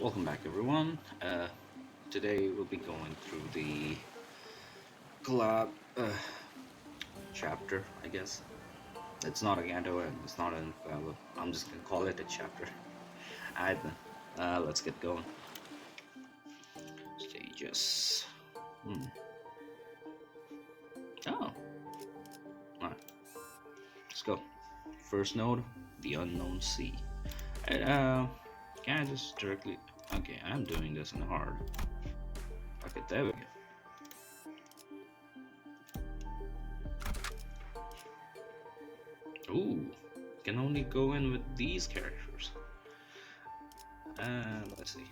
Welcome back, everyone. Today we'll be going through the collab chapter, I guess. It's not a Ganto and it's not an Infallo. I'm just gonna call it a chapter. Alright then, let's get going. Stages. Oh, alright. Let's go. First node, the unknown sea. And, can I just directly... Okay, I'm doing this in hard. Okay, there we go. Ooh, can only go in with these characters. Let's see.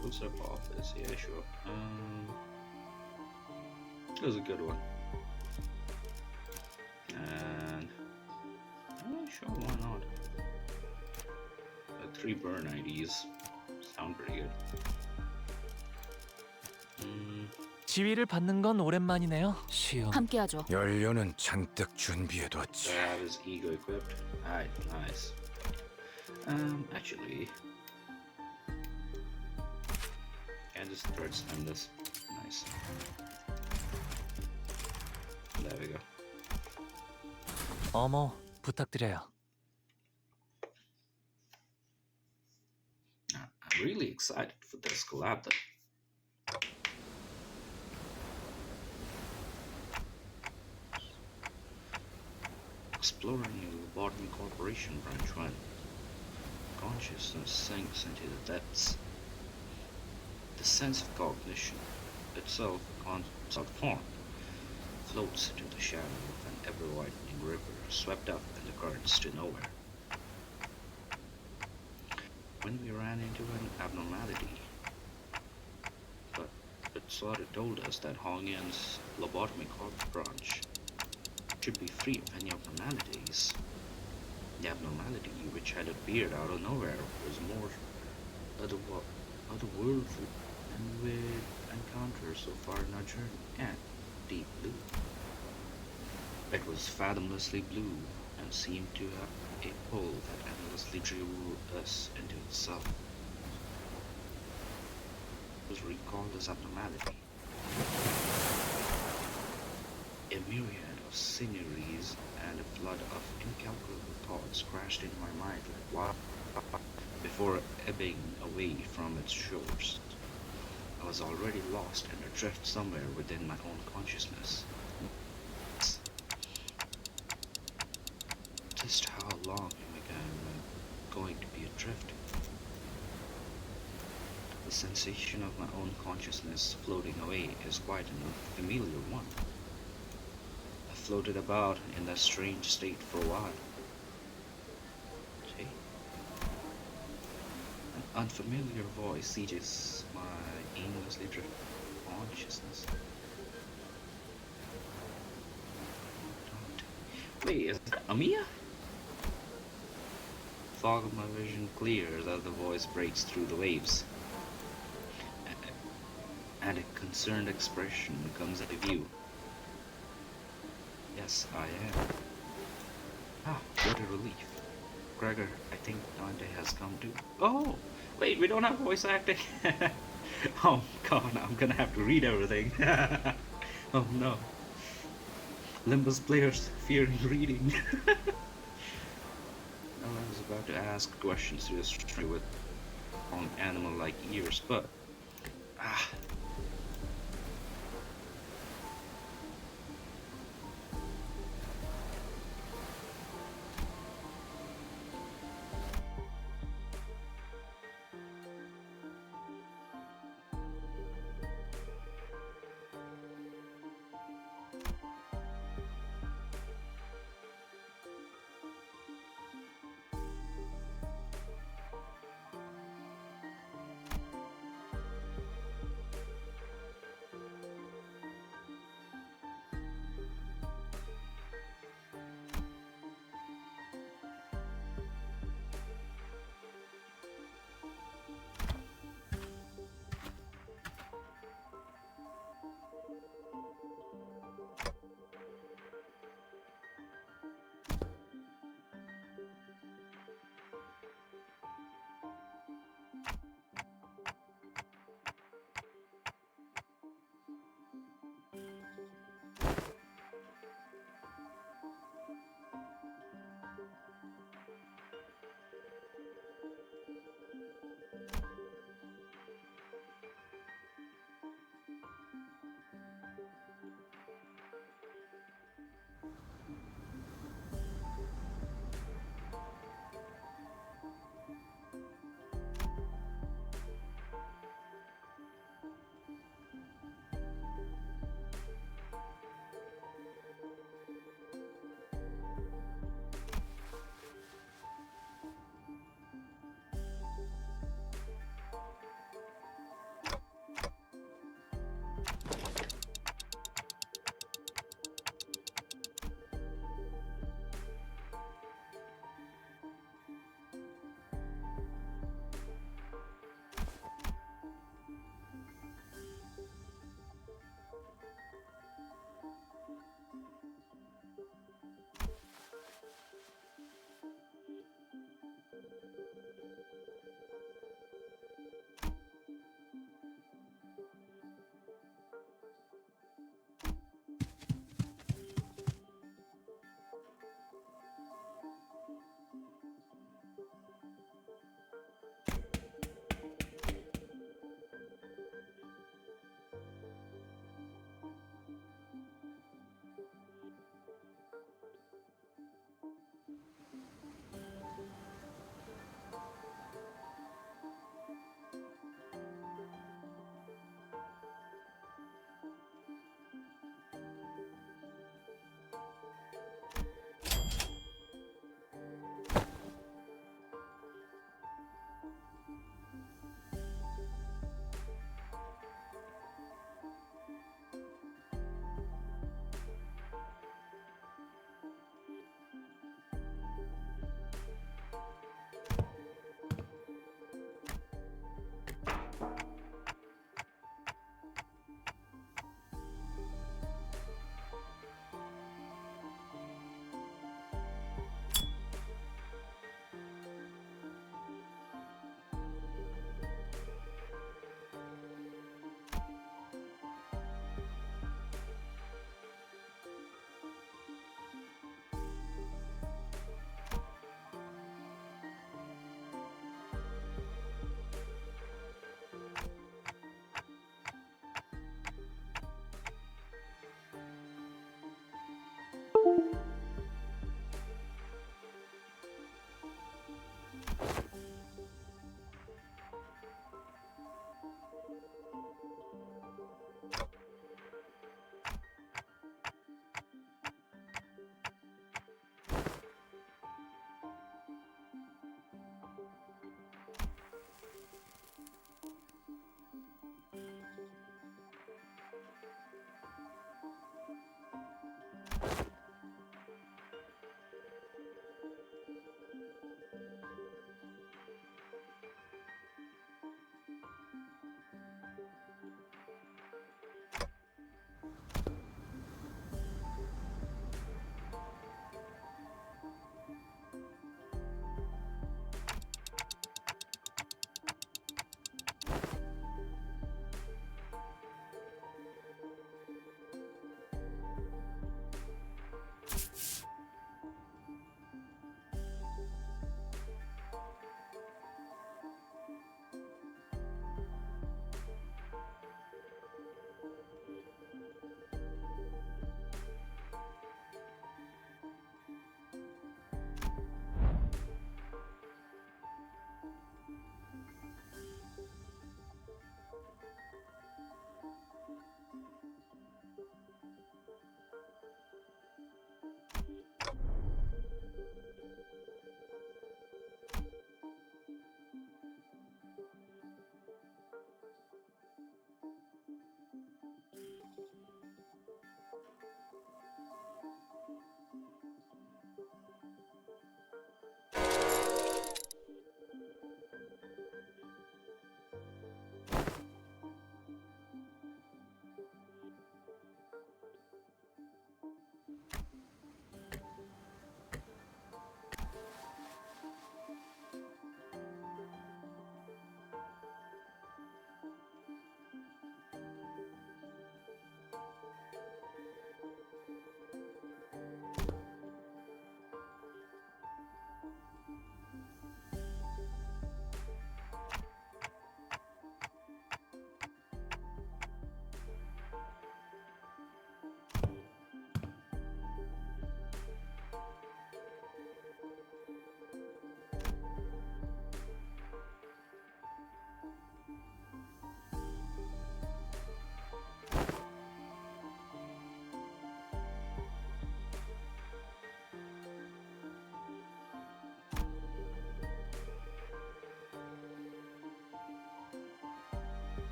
Full step office, yeah, sure. That was a good one. And sure, why not? 3 burn IDs sound pretty good. 지위를 받는 건 오랜만이네요. 시험. 함께하죠. 연료는 잔뜩 준비해뒀지. So I have his ego equipped. Alright, nice. Actually, I just thread spam this. Nice. There we go. 어머, 부탁드려요. I'm really excited for this collab though. Exploring a Lobotomy Corporation branch when consciousness sinks into the depths. The sense of cognition itself, concept form, floats into the shadow of an ever-widening river, swept up in the currents to nowhere. When we ran into an abnormality, but it sort of told us that Hong Yan's Lobotomy Corp branch should be free of any abnormalities. The abnormality which had appeared out of nowhere was more otherworldly than we'd encountered so far in our journey, and deep blue. It was fathomlessly blue and seemed to have a pull that endlessly drew us into itself. It was recalled as abnormality. A myriad of sinews and a flood of incalculable thoughts crashed into my mind like water before ebbing away from its shores. I was already lost and adrift somewhere within my own consciousness. Just how long am I going to be adrift? The sensation of my own consciousness floating away is quite a familiar one. I floated about in that strange state for a while. See? An unfamiliar voice sieges my aimlessly driven consciousness. Wait, is that Amiya? Fog of my vision clears as the voice breaks through the waves, and a concerned expression comes into view. Yes, I am. Ah, what a relief. Gregor, I think Dante has come too. Oh, wait, we don't have voice acting. Oh god, I'm gonna have to read everything. Oh no. Limbus players fearing reading. I was about to ask questions to a stranger with long animal-like ears, but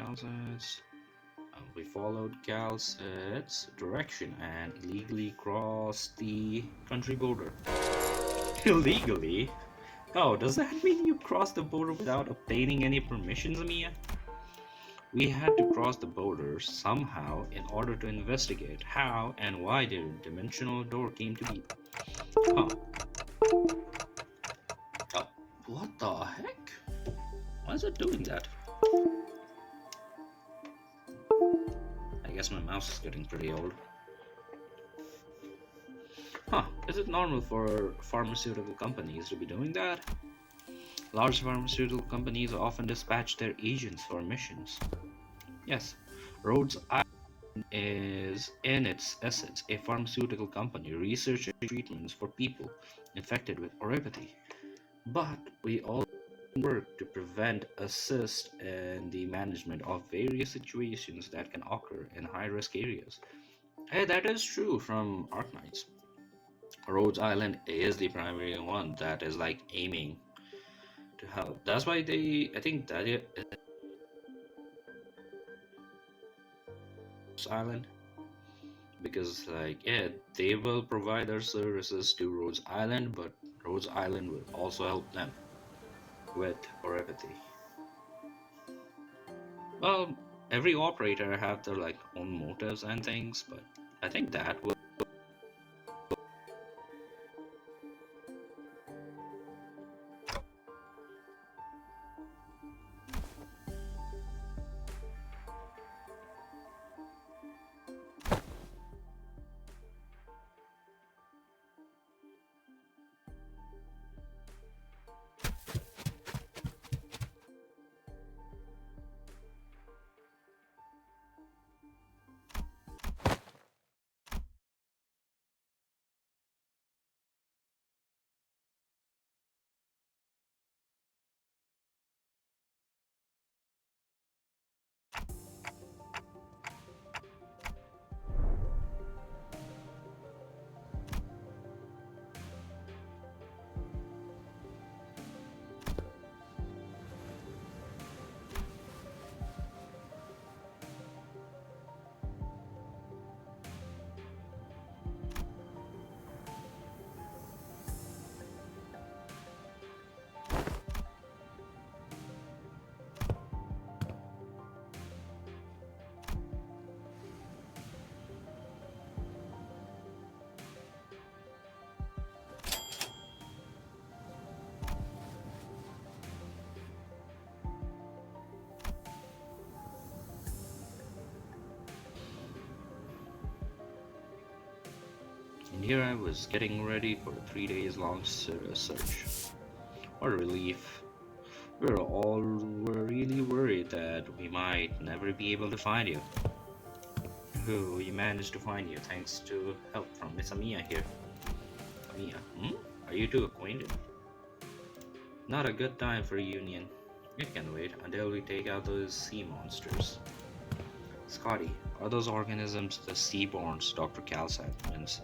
Calcet's. We followed Calcet's direction and illegally crossed the country border. Illegally? Oh, does that mean you crossed the border without obtaining any permissions, Mia? We had to cross the border somehow in order to investigate how and why the dimensional door came to be. Huh. Oh, what the heck? Why is it doing that? I guess my mouse is getting pretty old. Huh, is it normal for pharmaceutical companies to be doing that? Large pharmaceutical companies often dispatch their agents for missions. Yes, Rhodes Island is, in its essence, a pharmaceutical company researching treatments for people infected with oropathy. But we also work to prevent, assist in the management of various situations that can occur in high-risk areas. Hey, that is true from Arknights. Rhodes Island is the primary one that is like aiming to help. That's why I think that is Island, because like yeah, they will provide their services to Rhodes Island, but Rhodes Island will also help them with oropathy. Well, every operator have their like own motives and things, but I think that will. And here I was getting ready for a 3 days long search. What a relief. Were really worried that we might never be able to find you. Oh, we managed to find you thanks to help from Miss Amia here. Amia, Are you two acquainted? Not a good time for a union. It can wait until we take out those sea monsters. Scotty, are those organisms the seaborns Dr. Calsat mentions?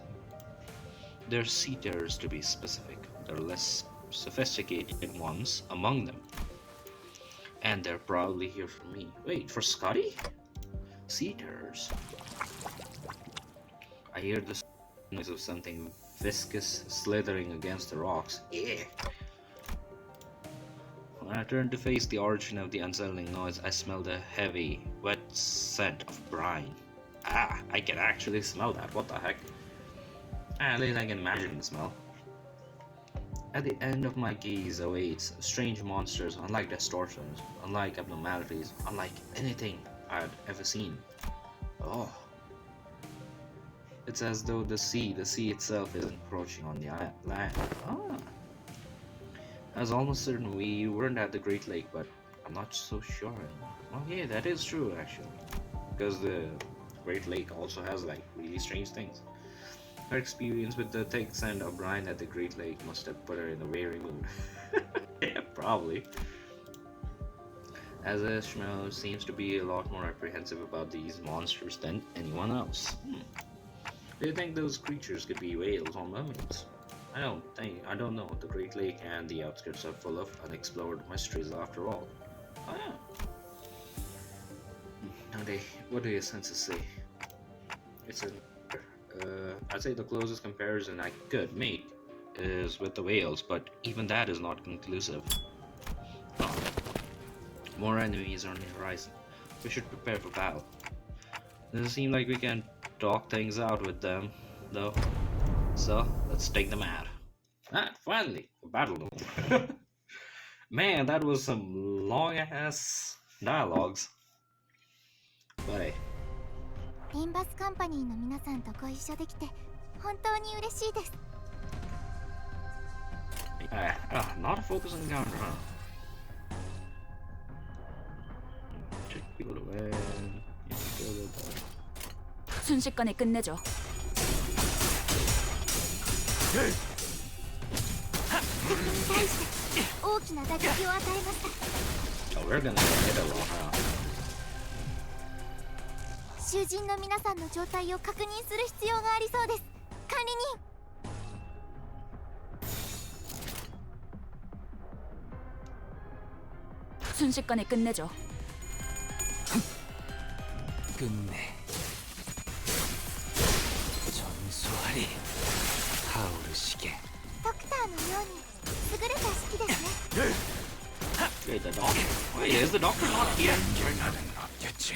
They're sea-terrors to be specific. They're less sophisticated ones among them. And they're probably here for me. Wait, for Scotty? Sea-terrors. I hear the noise of something viscous slithering against the rocks. Yeah. When I turned to face the origin of the unsettling noise, I smelled a heavy, wet scent of brine. Ah, I can actually smell that. What the heck? At least I can imagine the smell. At the end of my gaze awaits strange monsters, unlike distortions, unlike abnormalities, unlike anything I'd ever seen. Oh. It's as though the sea itself is encroaching on the land. Ah. I was almost certain we weren't at the Great Lake, but I'm not so sure anymore. Oh yeah, that is true actually. Because the Great Lake also has like really strange things. Her experience with the thick sand of brine at the Great Lake must have put her in a weary mood. Yeah, probably. As Ishmael seems to be a lot more apprehensive about these monsters than anyone else. Do you think those creatures could be whales or mermaids? I don't know. The Great Lake and the outskirts are full of unexplored mysteries after all. Oh yeah. Dante, what do your senses say? It's a I'd say the closest comparison I could make is with the whales, but even that is not conclusive. More enemies are on the horizon. We should prepare for battle. Doesn't seem like we can talk things out with them, though. So, let's take them out. Ah, finally, a battle. Man, that was some long-ass dialogues. But hey. リンバスカンパニーの皆さんとご一緒できて本当に嬉しいです。Not a focus encounter, huh? Check people away. 순식간에 끝내죠. 敵に対して大きな打撃を与えました。 Oh, we're gonna get along, huh? 囚人の皆さんの状態を確認する必要がありそうです。管理人。 순식간에 끝내죠. 끝내. 전수하리. 타오르시게. ドクターのように優れた指揮ですね。 Wait, the doctor? Wait, is the doctor not here? 연하는 없겠지.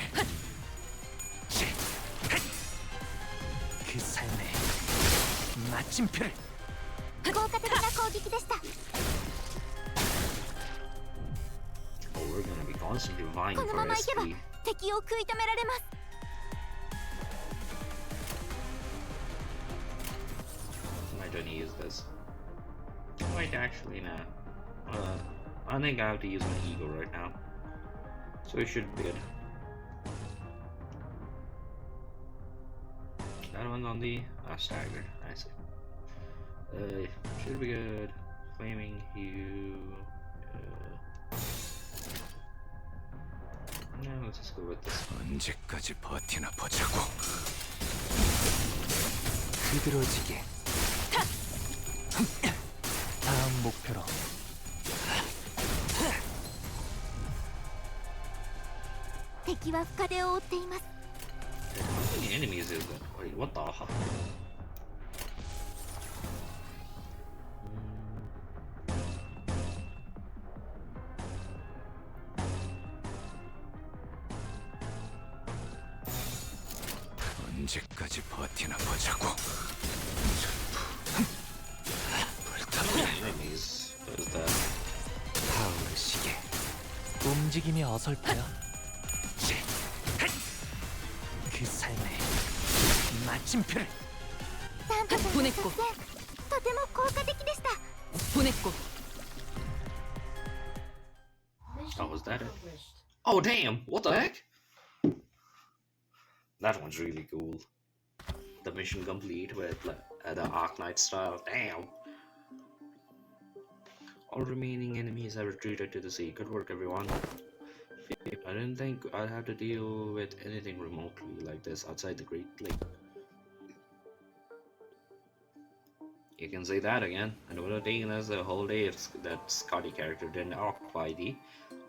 그 삶의 마침표를. 効果的な攻撃でした。 Oh, we're gonna be constantly vying この for ままいけば SP. 敵を食い止められます。 I don't use this. Wait, actually, nah. I think I have to use my ego right now. So it should be good. That one's on the staggered. I see. Should be good. Flaming hue. No, let's just go with this. 언제까지 버티나 보자고. 흐드러지게. 다음 목표로. 敵は深手を負っています。 How many enemies is there? Wait, what the hell? 언제까지 버티나 보자고. Enemies. What is that? 타오르시게. 움직임이 어설퍼요. 그 삶의 마침표를. サンタさんのボネッコ作戦とても効果的でした。 보냈고. Oh, was that it? Oh, damn! What the heck? That one's really cool. The mission complete with the Arknight style. Damn! All remaining enemies have retreated to the sea. Good work, everyone. I didn't think I'd have to deal with anything remotely like this outside the Great Lake. You can say that again. It would have taken us a whole day if that Scotty character didn't occupy the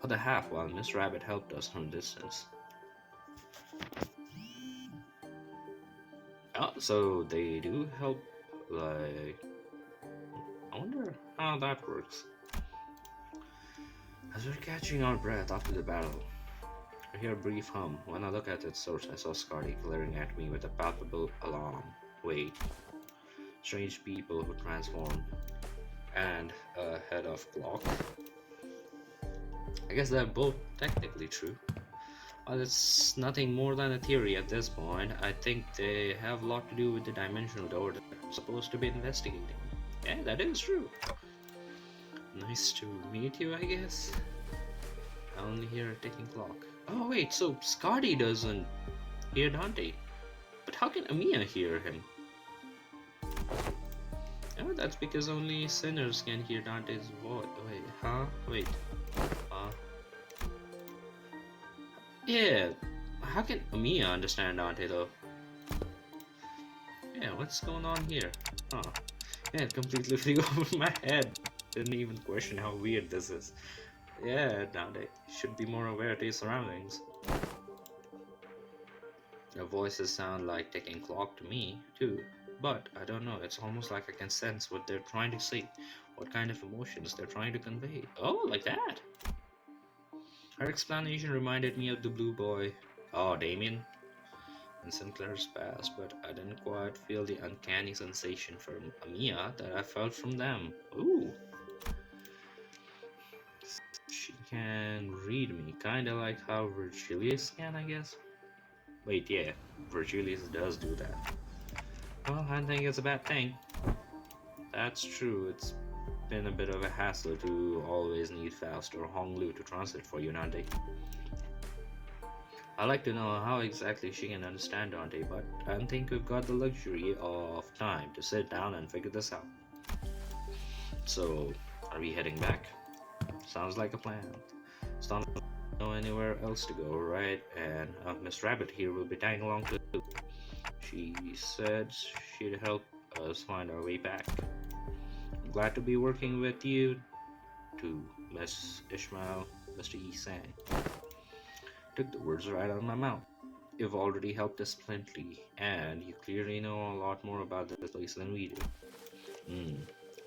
other half while Miss Rabbit helped us from a distance. Oh, so they do help, like... I wonder how that works. As we're catching our breath after the battle, I hear a brief hum. When I look at its source, I saw Scotty glaring at me with a palpable alarm. Wait. Strange people who transform. And a head of clock. I guess they're both technically true. But it's nothing more than a theory at this point. I think they have a lot to do with the dimensional door that I'm supposed to be investigating. Yeah, that is true. Nice to meet you, I guess. I only hear a ticking clock. Oh wait, so Scotty doesn't hear Dante. But how can Amiya hear him? Oh, that's because only sinners can hear Dante's voice. Wait, huh? Wait. Yeah, how can Amiya understand Dante though? Yeah, what's going on here? Huh. Yeah, it completely flew over my head. Didn't even question how weird this is. Yeah, Dante should be more aware of his surroundings. Their voices sound like ticking clock to me, too. But I don't know, it's almost like I can sense what they're trying to say, what kind of emotions they're trying to convey. Oh, like that! Her explanation reminded me of the blue boy, oh, Damien, in Sinclair's past, but I didn't quite feel the uncanny sensation from Amiya that I felt from them. Ooh! She can read me, kinda like how Virgilius can, I guess. Wait, yeah, Virgilius does do that. Well, I think it's a bad thing. That's true, it's been a bit of a hassle to always need Faust or Honglu to translate for you, Dante. I'd like to know how exactly she can understand Dante, but I don't think we've got the luxury of time to sit down and figure this out. So, are we heading back? Sounds like a plan. Don't know anywhere else to go, right? And Miss Rabbit here will be tagging along too. She said she'd help us find our way back. I'm glad to be working with you too, Miss Ishmael, Mr. Yi-Sang. Took the words right out of my mouth. You've already helped us plenty, and you clearly know a lot more about this place than we do.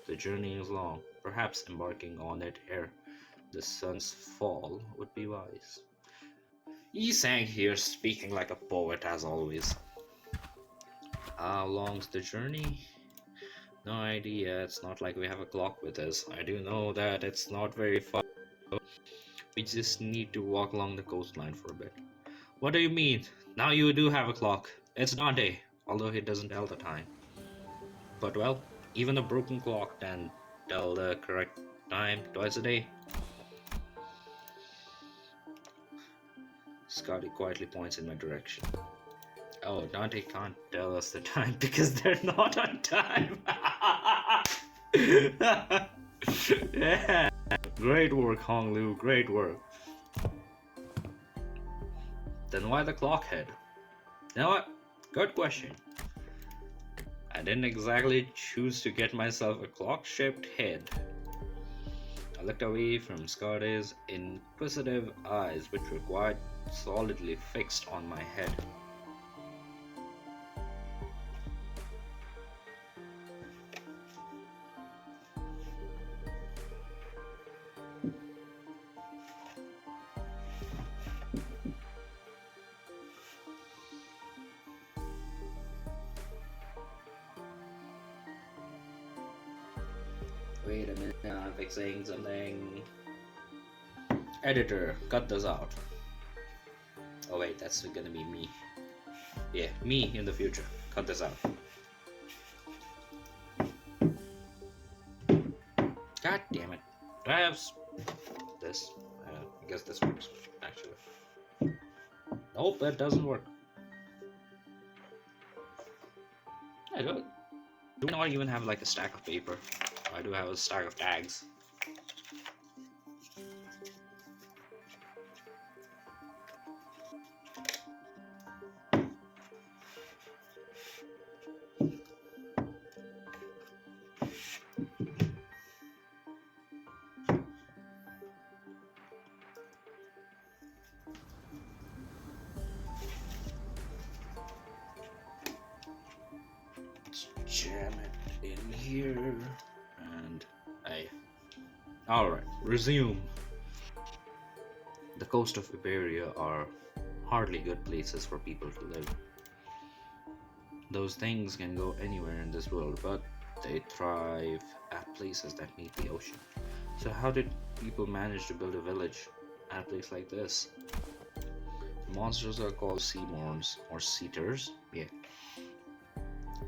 The journey is long. Perhaps embarking on it ere the sun's fall would be wise. Yi-Sang here, speaking like a poet as always. How long's the journey? No idea, it's not like we have a clock with us. I do know that it's not very far. We just need to walk along the coastline for a bit. What do you mean? Now you do have a clock. It's Dante, although he doesn't tell the time. But well, even a broken clock can tell the correct time twice a day. Scotty quietly points in my direction. Oh, Dante can't tell us the time because they're not on time. Yeah. Great work, Honglu. Great work. Then why the clock head? You know what? Good question. I didn't exactly choose to get myself a clock-shaped head. I looked away from Scotty's inquisitive eyes, which were quite solidly fixed on my head. Wait a minute, I'm fixing something. Editor, cut this out. Oh wait, that's gonna be me. Yeah, me in the future. Cut this out. God damn it. Do I have this? I guess this works, actually. Nope, that doesn't work. I do not even have like a stack of paper. I do have a stack of tags. Let's jam it in here. And alright, resume. The coast of Iberia are hardly good places for people to live. Those things can go anywhere in this world, but they thrive at places that meet the ocean. So how did people manage to build a village at a place like this? Monsters are called seaborns or seaters. Yeah.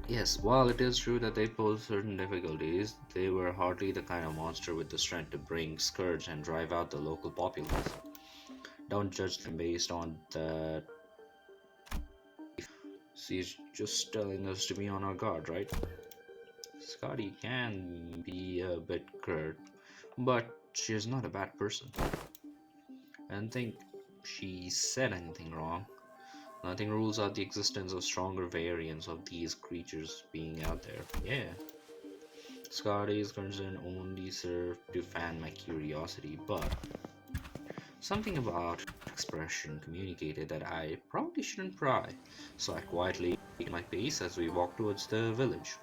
Yes, while it is true that they pose certain difficulties, they were hardly the kind of monster with the strength to bring scourge and drive out the local populace. Don't judge them based on that. She's just telling us to be on our guard, right? Scotty can be a bit curt, but she is not a bad person. I don't think she said anything wrong. Nothing rules out the existence of stronger variants of these creatures being out there. Yeah. Scotty's concern only served to fan my curiosity, but Something about expression communicated that I probably shouldn't pry, so I quietly ate my pace as we walked towards the village.